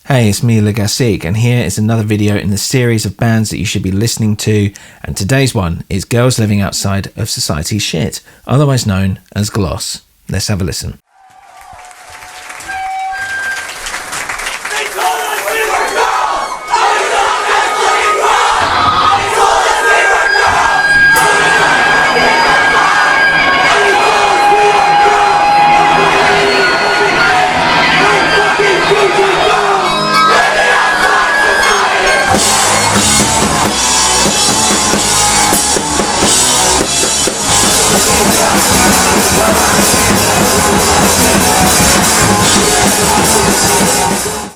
Hey, it's me, Gassique, and here is another video in the series of bands that you should be listening to, and today's one is Girls Living Outside of Society's Shit, otherwise known as G.L.O.S.S. Let's have a listen.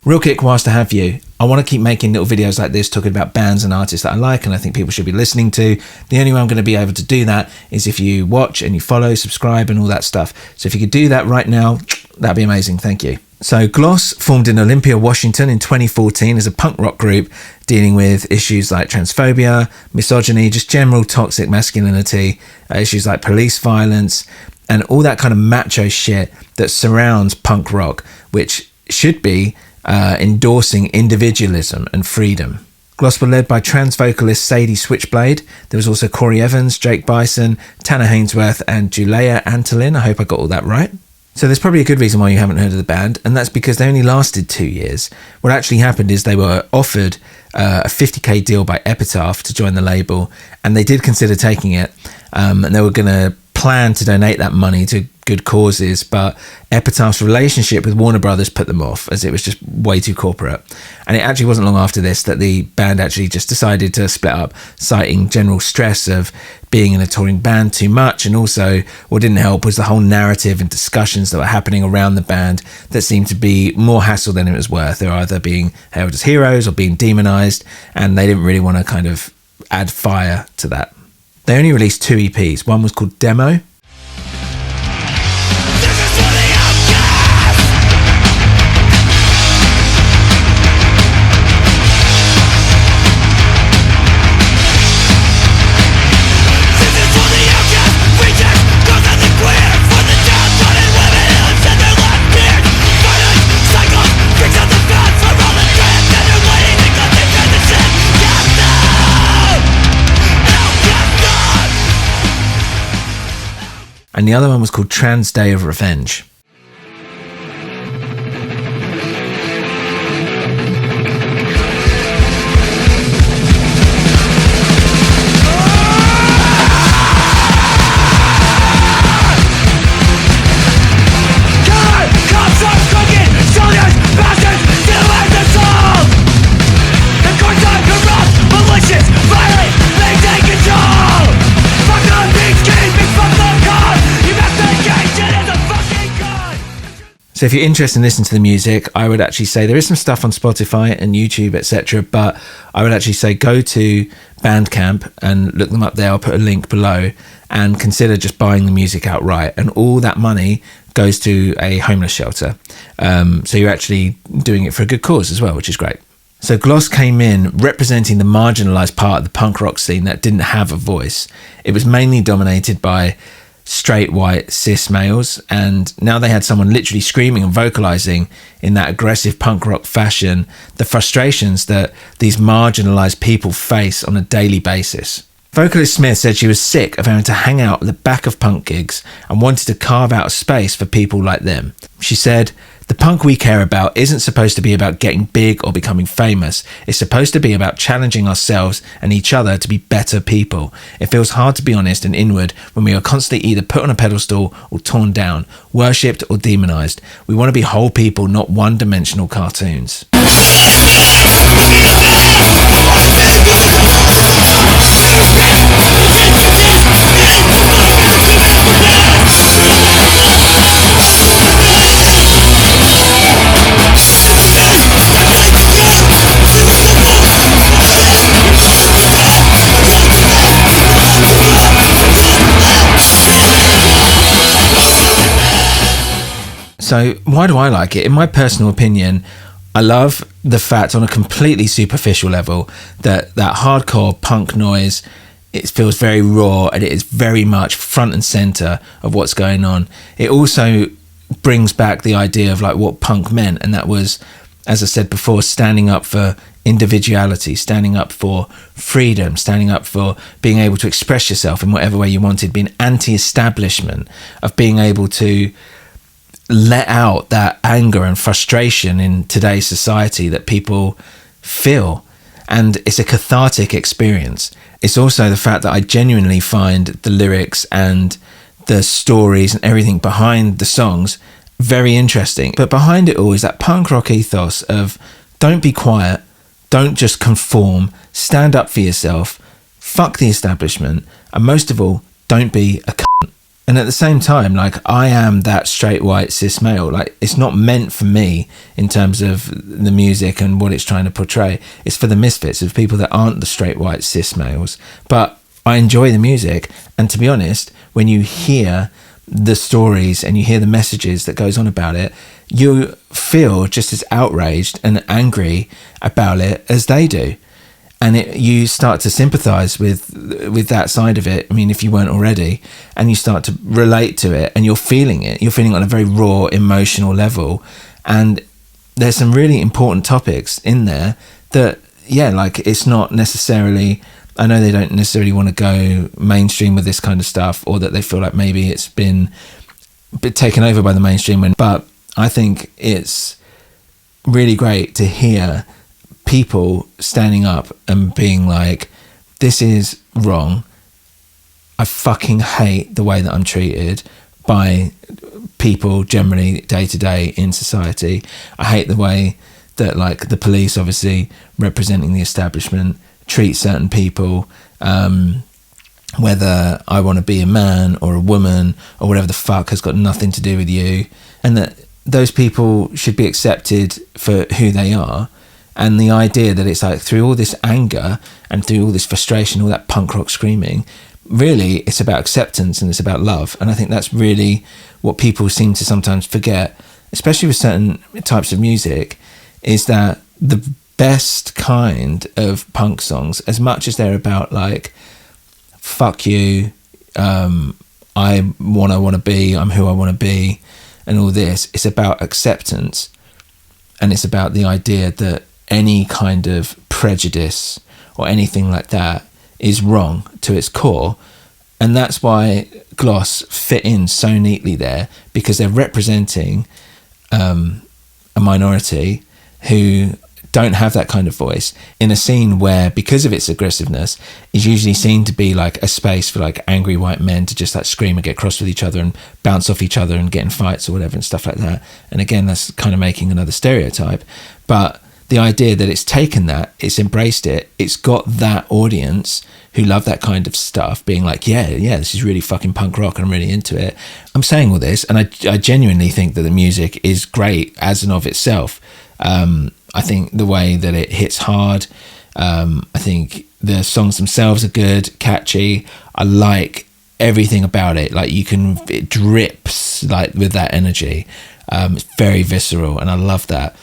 Real quick whilst I have you, I want to keep making little videos like this talking about bands and artists that I like and I think people should be listening to. The only way I'm going to be able to do that is if you watch and you follow, subscribe and all that stuff. So if you could do that right now, that'd be amazing. Thank you. So G.L.O.S.S formed in Olympia, Washington in 2014 as a punk rock group dealing with issues like transphobia, misogyny, just general toxic masculinity, issues like police violence and all that kind of macho shit that surrounds punk rock, which should be endorsing individualism and freedom. G.L.O.S.S were led by trans vocalist Sadie Switchblade. There was also Corey Evans, Jake Bison, Tanner Hainsworth and Julia Antolin. I hope I got all that right. So there's probably a good reason why you haven't heard of the band, and that's because they only lasted 2 years. What actually happened is they were offered a $50,000 deal by Epitaph to join the label, and they did consider taking it, and they were going to plan to donate that money to good causes, but Epitaph's relationship with Warner Brothers put them off as it was just way too corporate. And it actually wasn't long after this that the band actually just decided to split up, citing general stress of being in a touring band too much, and also what didn't help was the whole narrative and discussions that were happening around the band that seemed to be more hassle than it was worth. They were either being hailed as heroes or being demonized, and they didn't really want to kind of add fire to that. They only released 2 EPs. One was called Demo. And the other one was called Trans Day of Revenge. So if you're interested in listening to the music, I would actually say there is some stuff on Spotify and YouTube, etc. But I would actually say go to Bandcamp and look them up there. I'll put a link below and consider just buying the music outright. And all that money goes to a homeless shelter. So you're actually doing it for a good cause as well, which is great. So G.L.O.S.S came in representing the marginalised part of the punk rock scene that didn't have a voice. It was mainly dominated by straight white cis males, and now they had someone literally screaming and vocalizing in that aggressive punk rock fashion the frustrations that these marginalized people face on a daily basis. Vocalist Smith said she was sick of having to hang out at the back of punk gigs and wanted to carve out a space for people like them. She said, "The punk we care about isn't supposed to be about getting big or becoming famous. It's supposed to be about challenging ourselves and each other to be better people. It feels hard to be honest and inward when we are constantly either put on a pedestal or torn down, worshipped or demonized. We want to be whole people, not one-dimensional cartoons." So why do I like it? In my personal opinion, I love the fact on a completely superficial level that hardcore punk noise, it feels very raw and it is very much front and center of what's going on. It also brings back the idea of like what punk meant, and that was as I said before, standing up for individuality, standing up for freedom, standing up for being able to express yourself in whatever way you wanted, being anti-establishment, of being able to let out that anger and frustration in today's society that people feel. And it's a cathartic experience. It's also the fact that I genuinely find the lyrics and the stories and everything behind the songs very interesting. But behind it all is that punk rock ethos of don't be quiet, don't just conform, stand up for yourself, fuck the establishment, and most of all, don't be a cunt. And at the same time, like, I am that straight white cis male. Like, it's not meant for me in terms of the music and what it's trying to portray. It's for the misfits, of people that aren't the straight white cis males. But I enjoy the music, and to be honest, when you hear the stories and you hear the messages that goes on about it, you feel just as outraged and angry about it as they do. And you start to sympathize with that side of it. I mean, if you weren't already, and you start to relate to it, and you're feeling it. You're feeling it on a very raw, emotional level. And there's some really important topics in there that, yeah, like, it's not necessarily, I know they don't necessarily want to go mainstream with this kind of stuff, or that they feel like maybe it's been taken over by the mainstream. But I think it's really great to hear people standing up and being like, this is wrong. I fucking hate the way that I'm treated by people generally day to day in society. I hate the way that, like, the police, obviously representing the establishment, treat certain people, whether I want to be a man or a woman or whatever the fuck, has got nothing to do with you. And that those people should be accepted for who they are. And the idea that it's like, through all this anger and through all this frustration, all that punk rock screaming, really it's about acceptance and it's about love. And I think that's really what people seem to sometimes forget, especially with certain types of music, is that the best kind of punk songs, as much as they're about like, fuck you, I'm what I want to be, I'm who I want to be, and all this, it's about acceptance. And it's about the idea that any kind of prejudice or anything like that is wrong to its core. And that's why G.L.O.S.S fit in so neatly there, because they're representing a minority who don't have that kind of voice in a scene where, because of its aggressiveness, is usually seen to be like a space for like angry white men to just like scream and get cross with each other and bounce off each other and get in fights or whatever and stuff like that. And again, that's kind of making another stereotype. But the idea that it's taken that, it's embraced it, it's got that audience who love that kind of stuff being like, yeah, this is really fucking punk rock and I'm really into it. I'm saying all this, and I genuinely think that the music is great as and of itself. I think the way that it hits hard, I think the songs themselves are good, catchy. I like everything about it. Like, it drips like with that energy. It's very visceral, and I love that.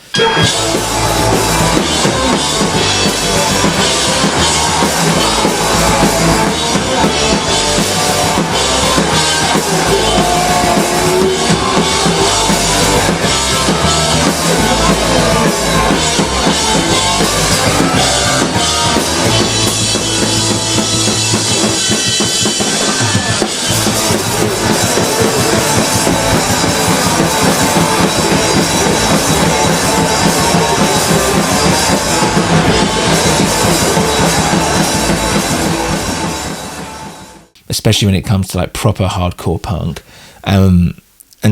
Especially when it comes to like proper hardcore punk. And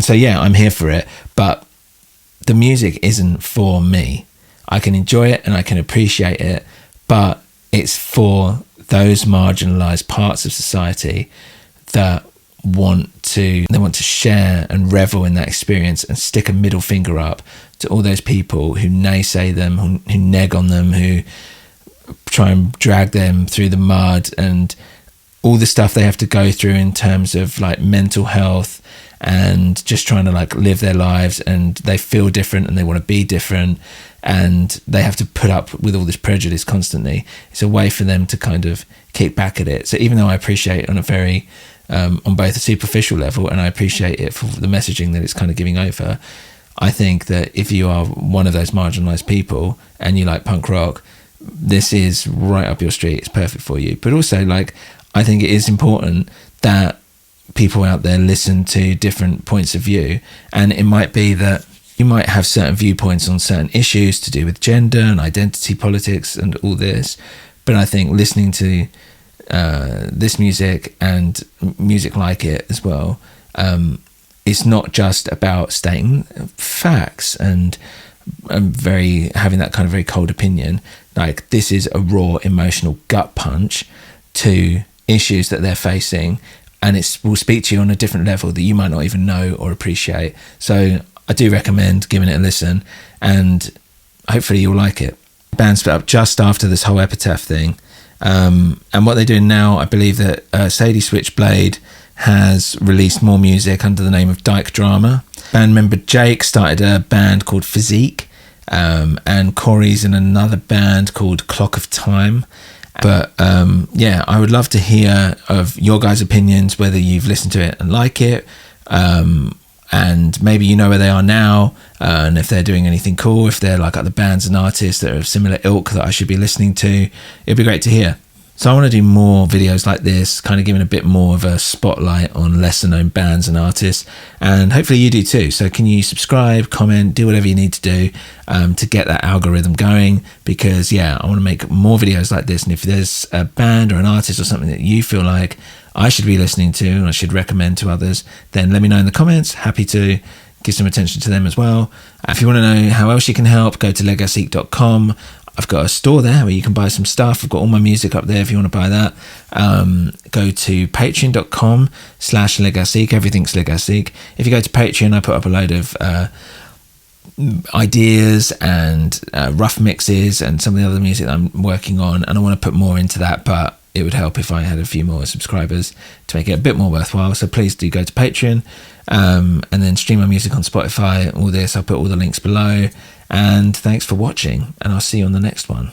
so, yeah, I'm here for it, but the music isn't for me. I can enjoy it and I can appreciate it, but it's for those marginalized parts of society that want to share and revel in that experience and stick a middle finger up to all those people who naysay them, who neg on them, who try and drag them through the mud and all the stuff they have to go through in terms of like mental health and just trying to like live their lives, and they feel different and they want to be different, and they have to put up with all this prejudice constantly. It's a way for them to kind of kick back at it. So even though I appreciate on a very on both a superficial level, and I appreciate it for the messaging that it's kind of giving over, I think that if you are one of those marginalised people and you like punk rock, this is right up your street. It's perfect for you. But also, like, I think it is important that people out there listen to different points of view, and it might be that you might have certain viewpoints on certain issues to do with gender and identity politics and all this, but I think listening to this music and music like it as well, it's not just about stating facts and having that kind of very cold opinion. Like, this is a raw emotional gut punch to issues that they're facing, and it will speak to you on a different level that you might not even know or appreciate. So I do recommend giving it a listen, and hopefully you'll like it. The band split up just after this whole Epitaph thing, and what they're doing now, I believe that Sadie Switchblade has released more music under the name of Dyke Drama. Band member Jake started a band called Physique, and Corey's in another band called Clock of Time. But yeah, I would love to hear of your guys' opinions, whether you've listened to it and like it, and maybe you know where they are now, and if they're doing anything cool, if they're like other bands and artists that are of similar ilk that I should be listening to. It'd be great to hear. So I want to do more videos like this, kind of giving a bit more of a spotlight on lesser known bands and artists, and hopefully you do too. So can you subscribe, comment, do whatever you need to do to get that algorithm going, because yeah, I want to make more videos like this, and if there's a band or an artist or something that you feel like I should be listening to and I should recommend to others, then let me know in the comments. Happy to give some attention to them as well. If you want to know how else you can help, go to Gassique.com. I've got a store there where you can buy some stuff. I've got all my music up there if you want to buy that. Go to patreon.com/Gassique. Everything's Gassique. If you go to Patreon, I put up a load of ideas and rough mixes and some of the other music that I'm working on, and I want to put more into that, but it would help if I had a few more subscribers to make it a bit more worthwhile. So please do go to Patreon, and then stream my music on Spotify. All this, I'll put all the links below. And thanks for watching, and I'll see you on the next one.